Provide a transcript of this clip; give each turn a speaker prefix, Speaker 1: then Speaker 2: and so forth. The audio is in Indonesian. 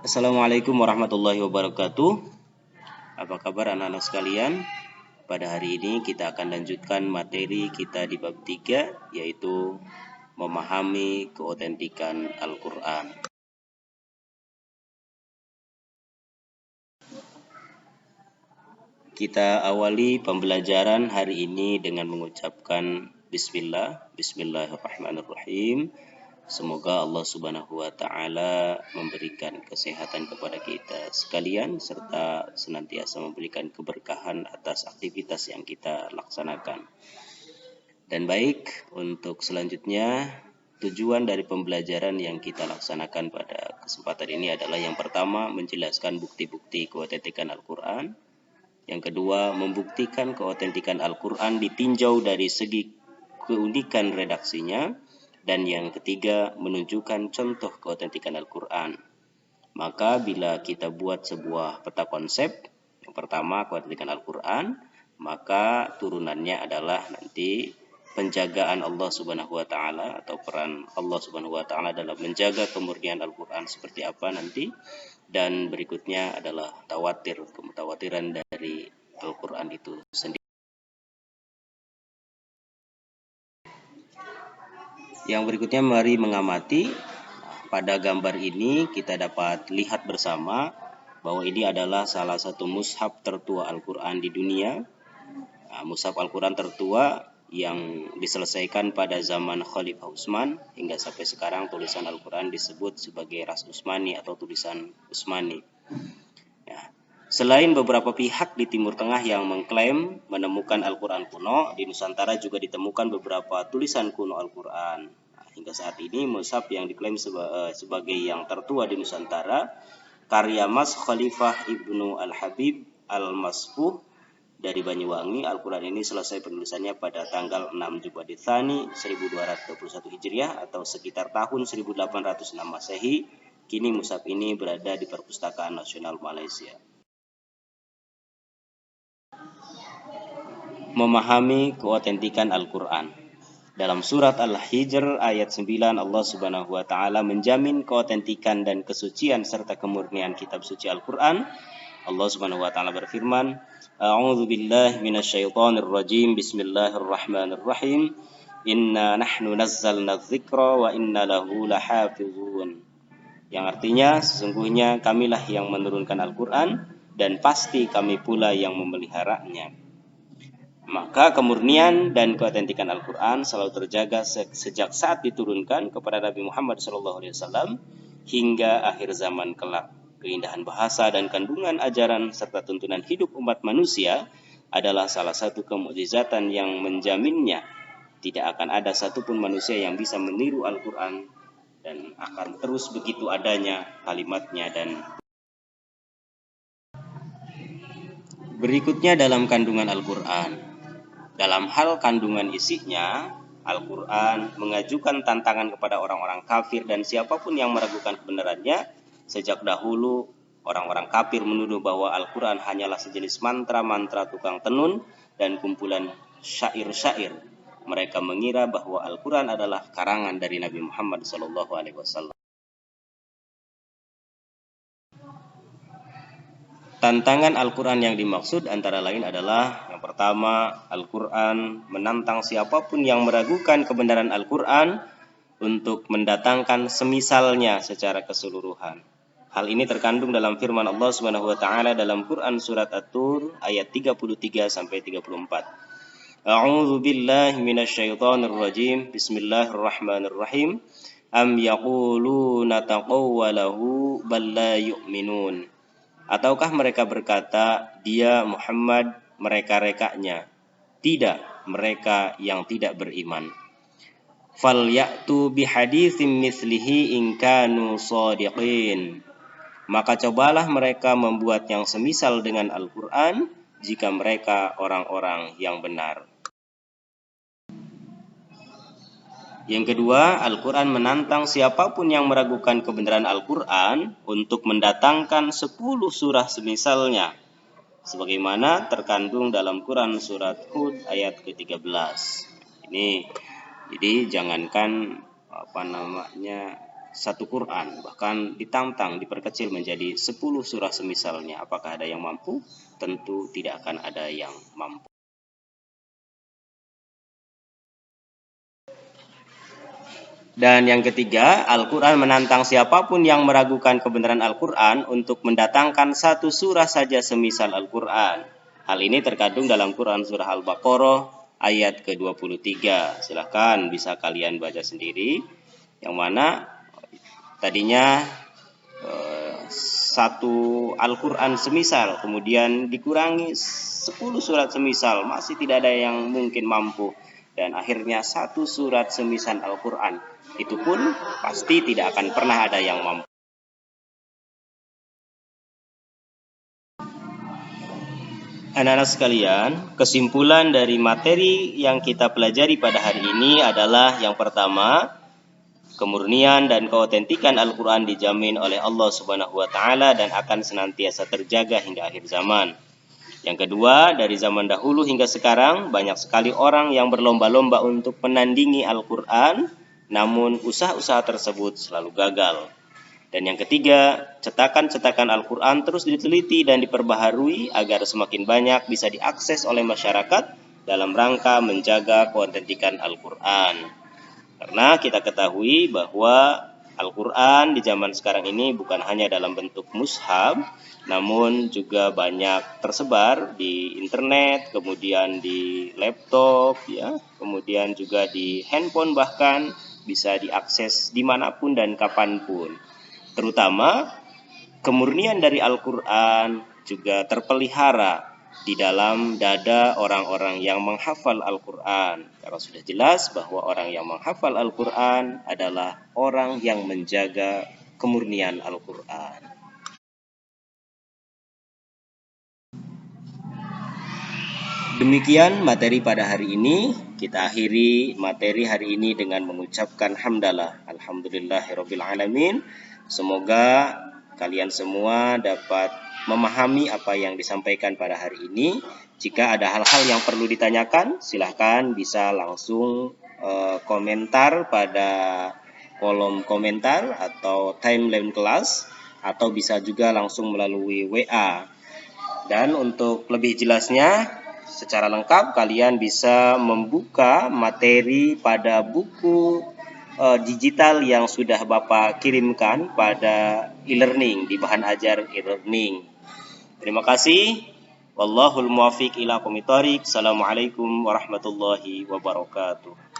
Speaker 1: Assalamualaikum warahmatullahi wabarakatuh. Apa kabar anak-anak sekalian? Pada hari ini kita akan lanjutkan materi kita di bab 3, yaitu memahami keotentikan Al-Quran. Kita awali pembelajaran hari ini dengan mengucapkan Bismillahirrahmanirrahim. Semoga Allah Subhanahu wa Ta'ala memberikan kesehatan kepada kita sekalian, serta senantiasa memberikan keberkahan atas aktivitas yang kita laksanakan. Dan baik, untuk selanjutnya, tujuan dari pembelajaran yang kita laksanakan pada kesempatan ini adalah yang pertama, menjelaskan bukti-bukti keotentikan Al-Quran. Yang kedua, membuktikan keotentikan Al-Quran ditinjau dari segi keunikan redaksinya. Dan yang ketiga, menunjukkan contoh keotentikan Al-Quran. Maka bila kita buat sebuah peta konsep, yang pertama keotentikan Al-Quran, maka turunannya adalah nanti penjagaan Allah Subhanahu wa Ta'ala atau peran Allah Subhanahu wa Ta'ala dalam menjaga kemurnian Al-Quran seperti apa nanti. Dan berikutnya adalah kemutawatiran dari Al-Quran itu sendiri. Yang berikutnya mari mengamati. Pada gambar ini kita dapat lihat bersama bahwa ini adalah salah satu mushaf tertua Al-Quran di dunia. Mushaf Al-Quran tertua yang diselesaikan pada zaman Khalifah Utsman, hingga sampai sekarang tulisan Al-Quran disebut sebagai Ras Utsmani atau tulisan Utsmani. Selain beberapa pihak di Timur Tengah yang mengklaim menemukan Al-Quran kuno, di Nusantara juga ditemukan beberapa tulisan kuno Al-Quran. Hingga saat ini mushaf yang diklaim sebagai yang tertua di Nusantara, karya Mas Khalifah Ibnu Al-Habib Al-Masfuh dari Banyuwangi. Al-Quran ini selesai penulisannya pada tanggal 6 Jumadil Tsani 1221 Hijriah atau sekitar tahun 1806 Masehi. Kini mushaf ini berada di Perpustakaan Nasional Malaysia. Memahami keotentikan Al-Quran. Dalam surat Al-Hijr ayat 9, Allah Subhanahu wa Ta'ala menjamin keotentikan dan kesucian serta kemurnian kitab suci Al-Quran. Allah Subhanahu wa Ta'ala berfirman, A'udzu billahi minasyaitonir rajim. Bismillahirrahmanirrahim. Inna nahnu nazzalna dzikra wa inna lahu lahafizun. Yang artinya, sesungguhnya kamilah yang menurunkan Al-Quran dan pasti kami pula yang memeliharanya. Maka kemurnian dan keotentikan Al-Quran selalu terjaga sejak saat diturunkan kepada Nabi Muhammad SAW hingga akhir zaman kelak. Keindahan bahasa dan kandungan ajaran serta tuntunan hidup umat manusia adalah salah satu kemukjizatan yang menjaminnya. Tidak akan ada satupun manusia yang bisa meniru Al-Quran dan akan terus begitu adanya kalimatnya. Dan berikutnya dalam kandungan Al-Quran. Dalam hal kandungan isinya, Al-Quran mengajukan tantangan kepada orang-orang kafir dan siapapun yang meragukan kebenarannya. Sejak dahulu, orang-orang kafir menuduh bahwa Al-Quran hanyalah sejenis mantra-mantra tukang tenun dan kumpulan syair-syair. Mereka mengira bahwa Al-Quran adalah karangan dari Nabi Muhammad SAW. Tantangan Al-Quran yang dimaksud antara lain adalah yang pertama, Al-Quran menantang siapapun yang meragukan kebenaran Al-Quran untuk mendatangkan semisalnya secara keseluruhan. Hal ini terkandung dalam firman Allah Subhanahu wa Ta'ala dalam Quran surat At-Tur ayat 33 sampai 34. A'udzu billahi minasyaitonir rajim. Bismillahirrahmanirrahim. Am yaquluna taqawwalahu bal la yu'minun. Ataukah mereka berkata, dia Muhammad mereka-rekanya? Tidak, mereka yang tidak beriman. Falyatu bihaditsim mislihi in kanu shadiqin. Maka cobalah mereka membuat yang semisal dengan Al-Quran jika mereka orang-orang yang benar. Yang kedua, Al-Quran menantang siapapun yang meragukan kebenaran Al-Quran untuk mendatangkan 10 surah semisalnya, sebagaimana terkandung dalam Quran surat Hud ayat ke-13. Ini, jadi jangankan satu Quran, bahkan ditantang diperkecil menjadi 10 surah semisalnya. Apakah ada yang mampu? Tentu tidak akan ada yang mampu. Dan yang ketiga, Al-Quran menantang siapapun yang meragukan kebenaran Al-Quran untuk mendatangkan satu surah saja semisal Al-Quran. Hal ini terkandung dalam Quran surah Al-Baqarah ayat ke-23. Silahkan bisa kalian baca sendiri. Yang mana tadinya satu Al-Quran semisal, kemudian dikurangi 10 surat semisal, masih tidak ada yang mungkin mampu. Dan akhirnya satu surat semisal Al-Quran, itu pun pasti tidak akan pernah ada yang mampu. Anak-anak sekalian, kesimpulan dari materi yang kita pelajari pada hari ini adalah yang pertama, kemurnian dan keautentikan Al-Quran dijamin oleh Allah Subhanahu wa Ta'ala dan akan senantiasa terjaga hingga akhir zaman. Yang kedua, dari zaman dahulu hingga sekarang, banyak sekali orang yang berlomba-lomba untuk menandingi Al-Quran, namun usaha-usaha tersebut selalu gagal. Dan yang ketiga, cetakan-cetakan Al-Quran terus diteliti dan diperbaharui agar semakin banyak bisa diakses oleh masyarakat dalam rangka menjaga keautentikan Al-Quran. Karena kita ketahui bahwa Al-Quran di zaman sekarang ini bukan hanya dalam bentuk mushaf, namun juga banyak tersebar di internet, kemudian di laptop, ya, kemudian juga di handphone, bahkan bisa diakses dimanapun dan kapanpun. Terutama kemurnian dari Al-Quran juga terpelihara di dalam dada orang-orang yang menghafal Al-Quran. Karena sudah jelas bahwa orang yang menghafal Al-Quran adalah orang yang menjaga kemurnian Al-Quran. Demikian materi pada hari ini. Kita akhiri materi hari ini dengan mengucapkan hamdalah. Alhamdulillahirabbil alamin. Semoga kalian semua dapat memahami apa yang disampaikan pada hari ini. Jika ada hal-hal yang perlu ditanyakan, silahkan bisa langsung komentar pada kolom komentar atau timeline kelas, atau bisa juga langsung melalui WA. Dan untuk lebih jelasnya, secara lengkap kalian bisa membuka materi pada buku digital yang sudah Bapak kirimkan pada e-learning, di bahan ajar e-learning. Terima kasih. Wallahul muwaffiq ila aqwamit thoriq. Assalamualaikum warahmatullahi wabarakatuh.